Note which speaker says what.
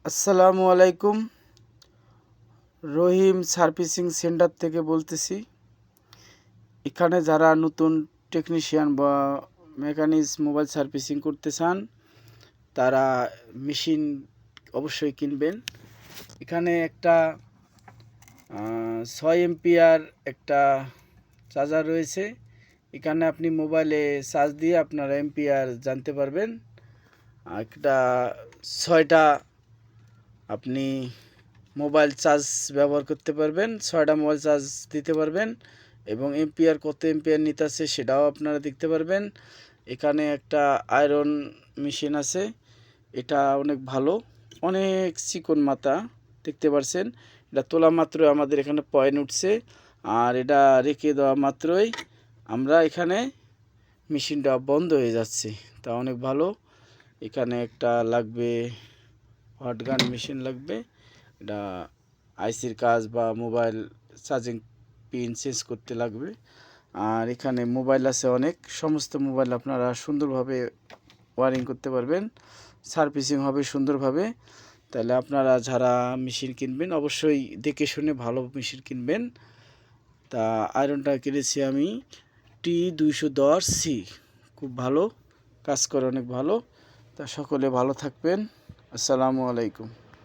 Speaker 1: আসসালামু আলাইকুম। রহিম servicing centre থেকে বলতেছি। এখানে যারা নতুন টেকনিশিয়ান বা মেকানিক্স মোবাইল সার্ভিসিং করতে চান তারা মেশিন অবশ্যই কিনবেন। এখানে একটা 6 এম্পিয়ার একটা চার্জার রয়েছে। এখানে আপনি মোবাইলে চার্জ দিয়ে আপনার এম্পিয়ার জানতে পারবেন। একটা 6টা আপনি মোবাইল চার্জ ব্যবহার করতে পারবেন, 6টা মোবাইল চার্জ দিতে পারবেন এবং এম্পিয়ার কত এম্পিয়ার নিতেছে সেটাও আপনারা দেখতে পারবেন। এখানে একটা আয়রন মেশিন আছে, এটা অনেক ভালো, অনেক চিকন মাথা দেখতে পাচ্ছেন। এটা তোলা মাত্রই আমাদের এখানে পয়েন্ট উঠছে, আর এটা রেখে দেওয়া মাত্রই আমরা এখানে মেশিনটা বন্ধ হয়ে যাচ্ছে। তা অনেক ভালো। এখানে একটা লাগবে হট গান মেশিন লাগবে, এটা আইসির কাজ বা মোবাইল চার্জিং পিন চেঞ্জ করতে লাগবে। আর এখানে মোবাইল আছে অনেক, সমস্ত মোবাইল আপনারা সুন্দরভাবে ওয়ারিং করতে পারবেন, সার্ভিসিং হবে সুন্দরভাবে। তাহলে আপনারা যারা মেশিন কিনবেন অবশ্যই দেখে শুনে ভালো মেশিন কিনবেন। তা আয়রনটা কিনেছি আমি T210C, খুব ভালো কাজ করে, অনেক ভালো। তা সকলে ভালো থাকবেন। আসসালামু আলাইকুম।